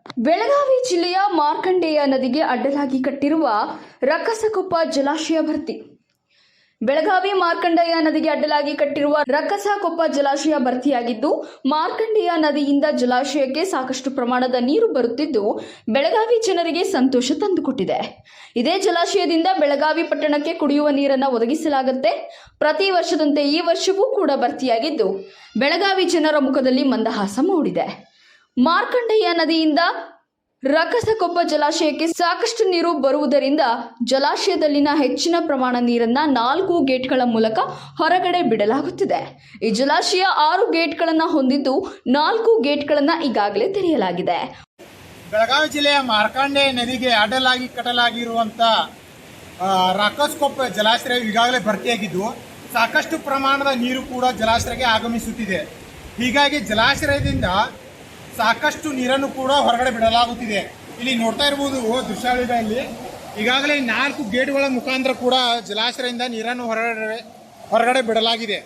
ಬೆಳಗಾವಿ ಜಿಲ್ಲೆಯ ಮಾರ್ಕಂಡೇಯ ನದಿಗೆ ಅಡ್ಡಲಾಗಿ ಕಟ್ಟಿರುವ ರಕ್ಕಸಕೊಪ್ಪ ಜಲಾಶಯ ಭರ್ತಿ. ಬೆಳಗಾವಿ ಮಾರ್ಕಂಡೇಯ ನದಿಗೆ ಅಡ್ಡಲಾಗಿ ಕಟ್ಟಿರುವ ರಕ್ಕಸಕೊಪ್ಪ ಜಲಾಶಯ ಭರ್ತಿಯಾಗಿದ್ದು, ಮಾರ್ಕಂಡೇಯ ನದಿಯಿಂದ ಜಲಾಶಯಕ್ಕೆ ಸಾಕಷ್ಟು ಪ್ರಮಾಣದ ನೀರು ಬರುತ್ತಿದ್ದು, ಬೆಳಗಾವಿ ಜನರಿಗೆ ಸಂತೋಷ ತಂದುಕೊಟ್ಟಿದೆ. ಇದೇ ಜಲಾಶಯದಿಂದ ಬೆಳಗಾವಿ ಪಟ್ಟಣಕ್ಕೆ ಕುಡಿಯುವ ನೀರನ್ನು ಒದಗಿಸಲಾಗುತ್ತೆ. ಪ್ರತಿ ವರ್ಷದಂತೆ ಈ ವರ್ಷವೂ ಕೂಡ ಭರ್ತಿಯಾಗಿದ್ದು, ಬೆಳಗಾವಿ ಜನರ ಮುಖದಲ್ಲಿ ಮಂದಹಾಸ ಮೂಡಿದೆ. ಮಾರ್ಕಂಡೇಯ ನದಿಯಿಂದ ರಕ್ಕಸಕೊಪ್ಪ ಜಲಾಶಯಕ್ಕೆ ಸಾಕಷ್ಟು ನೀರು ಬರುವುದರಿಂದ ಜಲಾಶಯದಲ್ಲಿನ ಹೆಚ್ಚಿನ ಪ್ರಮಾಣ ನೀರನ್ನು 4 ಗೇಟ್ಗಳ ಮೂಲಕ ಹೊರಗಡೆ ಬಿಡಲಾಗುತ್ತಿದೆ. ಈ ಜಲಾಶಯ 6 ಗೇಟ್ಗಳನ್ನು ಹೊಂದಿದ್ದು 4 ಗೇಟ್ಗಳನ್ನು ಈಗಾಗಲೇ ತೆರೆಯಲಾಗಿದೆ. ಬೆಳಗಾವಿ ಜಿಲ್ಲೆಯ ಮಾರ್ಕಂಡೇಯ ನದಿಗೆ ಅಡ್ಡಲಾಗಿ ಕಟ್ಟಲಾಗಿರುವಂಥ ರಕ್ಕಸಕೊಪ್ಪ ಜಲಾಶಯ ಈಗಾಗಲೇ ಭರ್ತಿಯಾಗಿದ್ದು, ಸಾಕಷ್ಟು ಪ್ರಮಾಣದ ನೀರು ಕೂಡ ಜಲಾಶಯಕ್ಕೆ ಆಗಮಿಸುತ್ತಿದೆ. ಹೀಗಾಗಿ ಜಲಾಶಯದಿಂದ ಸಾಕಷ್ಟು ನೀರನ್ನು ಕೂಡ ಹೊರಗಡೆ ಬಿಡಲಾಗುತ್ತಿದೆ. ಇಲ್ಲಿ ನೋಡ್ತಾ ಇರಬಹುದು ದೃಶ್ಯಾವಳಿಯಲ್ಲಿ ಈಗಾಗಲೇ 4 ಗೇಟ್ಗಳ ಮುಖಾಂತರ ಕೂಡ ಜಲಾಶಯದಿಂದ ನೀರನ್ನು ಹೊರಗಡೆ ಬಿಡಲಾಗಿದೆ.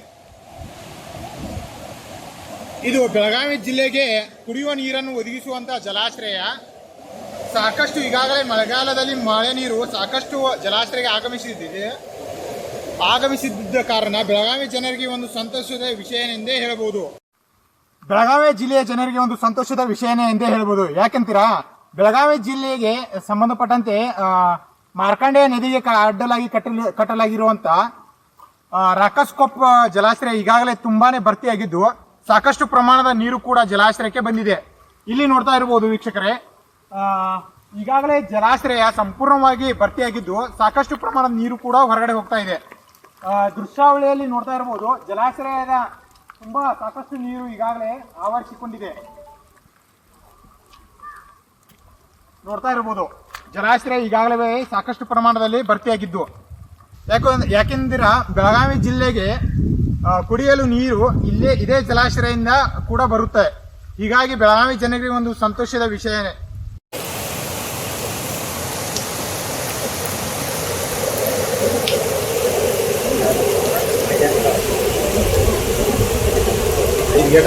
ಇದು ಬೆಳಗಾವಿ ಜಿಲ್ಲೆಗೆ ಕುಡಿಯುವ ನೀರನ್ನು ಒದಗಿಸುವಂಥ ಜಲಾಶಯ. ಸಾಕಷ್ಟು ಈಗಾಗಲೇ ಮಳೆಗಾಲದಲ್ಲಿ ಮಳೆ ನೀರು ಸಾಕಷ್ಟು ಜಲಾಶಯಕ್ಕೆ ಆಗಮಿಸಿದ್ದ ಕಾರಣ ಬೆಳಗಾವಿ ಜನರಿಗೆ ಒಂದು ಸಂತೋಷದ ವಿಷಯನೆಂದೇ ಹೇಳ್ಬೋದು. ಬೆಳಗಾವಿ ಜಿಲ್ಲೆಯ ಜನರಿಗೆ ಒಂದು ಸಂತೋಷದ ವಿಷಯನೇ ಎಂದೇ ಹೇಳ್ಬೋದು. ಯಾಕೆಂತೀರಾ, ಬೆಳಗಾವಿ ಜಿಲ್ಲೆಗೆ ಸಂಬಂಧಪಟ್ಟಂತೆ ಮಾರ್ಕಂಡೇಯ ನದಿಗೆ ಅಡ್ಡಲಾಗಿ ಕಟ್ಟಲಾಗಿರುವಂಥ ರಕ್ಕಸಕೊಪ್ಪ ಜಲಾಶಯ ಈಗಾಗಲೇ ತುಂಬಾನೇ ಭರ್ತಿಯಾಗಿದ್ದು, ಸಾಕಷ್ಟು ಪ್ರಮಾಣದ ನೀರು ಕೂಡ ಜಲಾಶಯಕ್ಕೆ ಬಂದಿದೆ. ಇಲ್ಲಿ ನೋಡ್ತಾ ಇರಬಹುದು ವೀಕ್ಷಕರೇ, ಈಗಾಗಲೇ ಜಲಾಶಯ ಸಂಪೂರ್ಣವಾಗಿ ಭರ್ತಿಯಾಗಿದ್ದು ಸಾಕಷ್ಟು ಪ್ರಮಾಣದ ನೀರು ಕೂಡ ಹೊರಗಡೆ ಹೋಗ್ತಾ ಇದೆ. ದೃಶ್ಯಾವಳಿಯಲ್ಲಿ ನೋಡ್ತಾ ಇರಬಹುದು ಜಲಾಶಯದ ತುಂಬಾ ಸಾಕಷ್ಟು ನೀರು ಈಗಾಗಲೇ ಆವರಿಸಿಕೊಂಡಿದೆ. ನೋಡ್ತಾ ಇರಬಹುದು ಜಲಾಶಯ ಈಗಾಗಲೇ ಸಾಕಷ್ಟು ಪ್ರಮಾಣದಲ್ಲಿ ಭರ್ತಿಯಾಗಿದ್ದು, ಯಾಕೆಂದ್ರೆ ಬೆಳಗಾವಿ ಜಿಲ್ಲೆಗೆ ಕುಡಿಯಲು ನೀರು ಇದೇ ಜಲಾಶಯದಿಂದ ಕೂಡ ಬರುತ್ತೆ. ಹೀಗಾಗಿ ಬೆಳಗಾವಿ ಜನರಿಗೆ ಒಂದು ಸಂತೋಷದ ವಿಷಯನೇ. Get